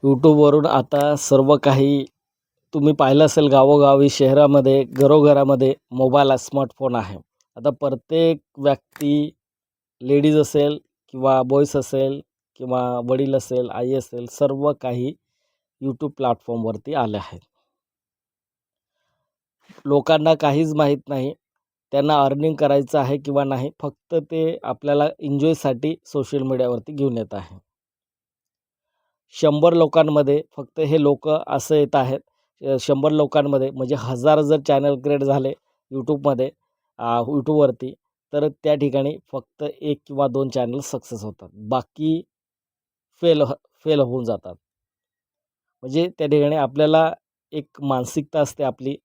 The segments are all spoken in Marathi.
यूट्यूबवरून आता सर्व काही तुम्ही पाहिलं असेल, गावोगावी, शहरामध्ये, घरोघरामध्ये मोबाईल, स्मार्टफोन आहे. आता प्रत्येक व्यक्ती, लेडीज असेल किंवा बॉयज असेल किंवा वडील असेल, आई असेल, सर्व काही यूट्यूब प्लॅटफॉर्मवरती आले आहेत. लोकांना काहीच माहीत नाही, त्यांना अर्निंग करायचं आहे किंवा नाही. फक्त ते आपल्याला एन्जॉयसाठी सोशल मीडियावरती घेऊन येत आहे. 100 लोकांमध्ये फक्त हे लोकं असं येत आहेत. 100 लोकांमध्ये म्हणजे 1000 जर चॅनल क्रिएट झाले यूट्यूबमध्ये, यूट्यूबवरती, तर त्या ठिकाणी फक्त 1 किंवा 2 चॅनल सक्सेस होतात. बाकी फेल फेल होऊन जातात. म्हणजे त्या ठिकाणी आपल्याला एक मानसिकता असते आपली,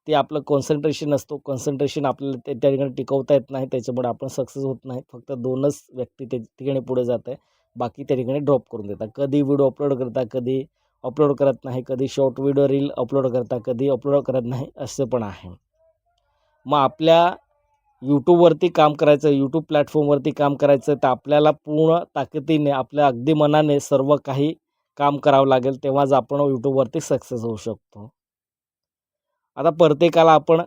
ते आपलं कॉन्सन्ट्रेशन असतो. कॉन्सन्ट्रेशन आपल्याला त्या ठिकाणी टिकवता येत नाही. त्याच्यामुळे आपण सक्सेस होत नाही. फक्त 2च व्यक्ती त्या ठिकाणी पुढे जात आहे. बाकी त्या ठिकाणी ड्रॉप करून देतात. कधी व्हिडिओ अपलोड करतात, कधी अपलोड करत नाही, कधी शॉर्ट व्हिडिओ रील अपलोड करतात, कधी अपलोड करत नाही, असं पण आहे. मग आपल्या यूट्यूबवरती काम करायचं, यूट्यूब प्लॅटफॉर्मवरती काम करायचं, तर आपल्याला पूर्ण ताकदीने, आपल्या अगदी मनाने सर्व काही काम करावं लागेल. तेव्हाच आपण यूट्यूबवरती सक्सेस होऊ शकतो. आता प्रत्येकाला आपण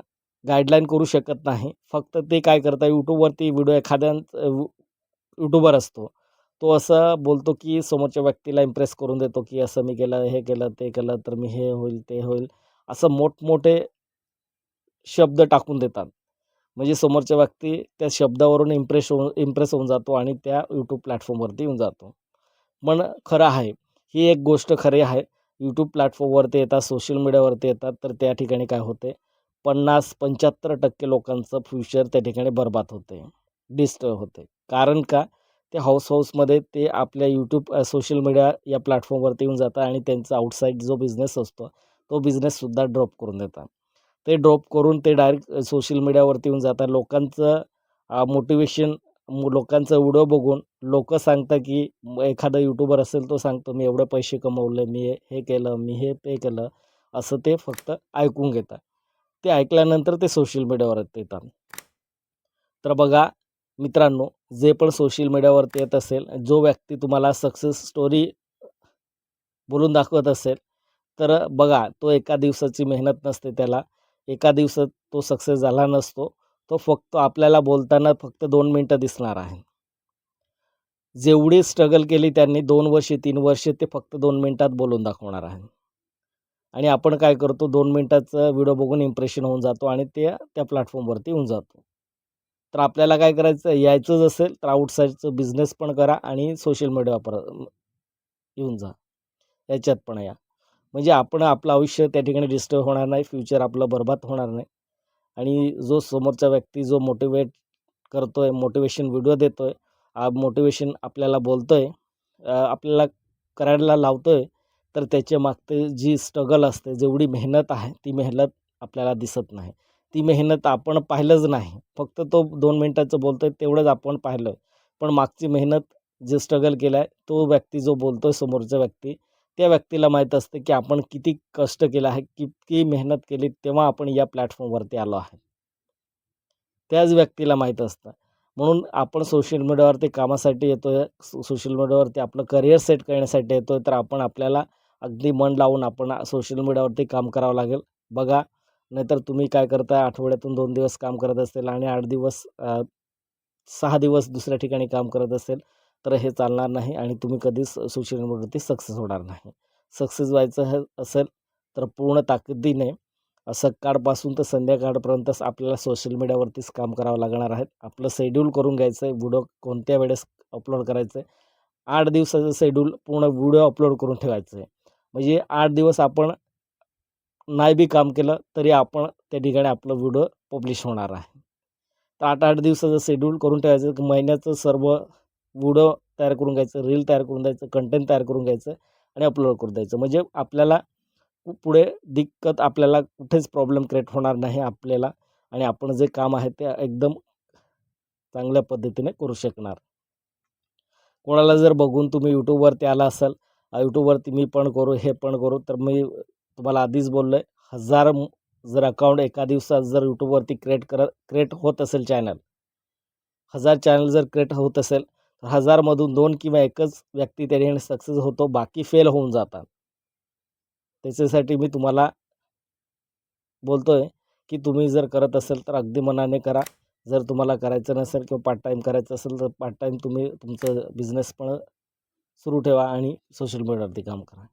गाईडलाईन करू शकत नाही. फक्त ते काय करतात, यूट्यूबवरती व्हिडिओ एखाद्या यूट्यूबर असतो. तो असं बोलतो, की समोरच्या व्यक्तीला इम्प्रेस करून देतो, की असं मी केलं, हे केलं, ते केलं, तर मी हे होईल, ते होईल. असं मोठमोठे शब्द टाकून देतात. म्हणजे समोरच्या व्यक्ती त्या शब्दावरून इम्प्रेस होऊन जातो आणि त्या यूट्यूब प्लॅटफॉर्मवरती येऊन जातो. पण खरं आहे, ही एक गोष्ट खरी आहे. यूट्यूब प्लॅटफॉर्मवरती येतात, सोशल मीडियावरती येतात, तर त्या ठिकाणी काय होते, 50-75% लोकांचं फ्युचर त्या ठिकाणी बरबाद होते, डिस्ट्रॉय होते. कारण का? ते हाऊसमध्ये ते आपल्या यूट्यूब, सोशल मीडिया या प्लॅटफॉर्मवरती येऊन जातात आणि त्यांचा आउटसाईड जो बिझनेस असतो, तो बिझनेससुद्धा ड्रॉप करून देतात. ते ड्रॉप करून ते डायरेक्ट सोशल मीडियावरती येऊन जातात. लोकांचं मोटिवेशन, लोकांचा व्हिडिओ बघून लोकं सांगतात, की एखादा यूट्यूबर असेल, तो सांगतो, "मी एवढे पैसे कमवले, मी हे केलं, मी हे ते केलं." असं ते फक्त ऐकून घेतात. ते ऐकल्यानंतर ते सोशल मीडियावरती येतात. तर बघा मित्रांनो, जे पण सोशल मीडियावरती येत असेल, जो व्यक्ती तुम्हाला सक्सेस स्टोरी बोलून दाखवत असेल, तर बघा, तो एका दिवसाची मेहनत नसते त्याला. एका दिवसात तो सक्सेस झाला नसतो. तो फक्त आपल्याला बोलताना फक्त 2 मिनिटं दिसणार आहे. जेवढी स्ट्रगल केली त्यांनी 2 वर्षे, 3 वर्षे, ते फक्त 2 मिनिटात बोलून दाखवणार आहे. आणि आपण काय करतो, 2 मिनिटाचा व्हिडिओ बघून इम्प्रेशन होऊन जातो आणि त्या प्लॅटफॉर्मवरती येऊन जातो. तर आपल्याला काय करायचं, यायचंच असेल तर आउटसाईडचं बिझनेस पण करा आणि सोशल मीडिया वापरा, येऊन जा. याच्यात पण या. म्हणजे आपण आपलं आयुष्य त्या ठिकाणी डिस्टर्ब होणार नाही, फ्युचर आपलं बरबाद होणार नाही. आणि जो समोरचा व्यक्ती जो मोटिवेट करतोय, मोटिवेशन व्हिडिओ देतोय, मोटिवेशन आपल्याला बोलतोय, आपल्याला करायला लावतोय, तर त्याच्या मागते जी स्ट्रगल असते, जेवढी मेहनत आहे, ती मेहनत आपल्याला दिसत नाही. ती मेहनत आपण पाहिलंच नाही. फक्त तो 2 मिनिटाचं बोलतोय तेवढंच आपण पाहिलं. पण मागची मेहनत, जे स्ट्रगल केलं आहे, तो व्यक्ती जो बोलतोय, समोरचा व्यक्ती, त्या व्यक्तीला माहीत असतं, की आपण किती कष्ट केलं आहे, किती मेहनत केली, तेव्हा आपण या प्लॅटफॉर्मवरती आलो आहे. त्याच व्यक्तीला माहीत असतं. म्हणून आपण सोशल मीडियावरती कामासाठी येतोय, सोशल मीडियावरती आपलं करिअर सेट करण्यासाठी येतोय, तर आपण आपल्याला अगदी मन लावून आपण सोशल मीडियावरती काम करावं लागेल. बघा, नाहीतर तुम्ही काय करताय, आठवड्यातून 2 दिवस काम करत असेल आणि 8 दिवस, 6 दिवस दुसऱ्या ठिकाणी काम करत असेल, तर हे चालणार नाही आणि तुम्ही कधीच सोशल मीडियावरती सक्सेस होणार नाही. सक्सेस व्हायचं असेल, तर पूर्ण ताकदीने सकाळपासून तर संध्याकाळपर्यंतच आपल्याला सोशल मीडियावरतीच काम करावं लागणार आहे. आपलं शेड्यूल करून घ्यायचं आहे, व्हिडिओ कोणत्या वेळेस अपलोड करायचं आहे. 8 दिवसाचं शेड्यूल पूर्ण व्हिडिओ अपलोड करून ठेवायचं आहे. म्हणजे 8 दिवस आपण नाही बी काम केलं, तरी आपण त्या ठिकाणी आपलं व्हिडिओ पब्लिश होणार आहे. तर 8-8 दिवसाचं शेड्यूल करून ठेवायचं, की महिन्याचं सर्व व्हिडिओ तयार करून घ्यायचं, रील तयार करून द्यायचं, कंटेंट तयार करून घ्यायचं आणि अपलोड करून द्यायचं. म्हणजे आपल्याला पुढे दिक्कत, आपल्याला कुठेच प्रॉब्लेम क्रिएट होणार नाही आपल्याला आणि आपण जे काम आहे ते एकदम चांगल्या पद्धतीने करू शकणार. कोणाला जर बघून तुम्ही यूट्यूबवरती आला असाल, यूट्यूबवरती मी पण करू, हे पण करू, तर मी तुम्हाला आधीच बोललो आहे, 1000 जर अकाउंट एका दिवसात जर यूट्यूबवरती क्रिएट होत असेल चॅनल, 1000 चॅनल जर क्रिएट होत असेल, तर 1000 मधून 2 किंवा 1च व्यक्ती त्या ठिकाणी सक्सेस होतो, बाकी फेल होऊन जातात. त्याच्यासाठी मी तुम्हाला बोलतो आहे की तुम्ही जर करत असेल तर अगदी मनाने करा. जर तुम्हाला करायचं नसेल किंवा पार्ट टाईम करायचं असेल तर पार्ट टाईम तुम्ही तुमचं बिझनेस पण सुरू ठेवा आणि सोशल मीडियावरती काम करा.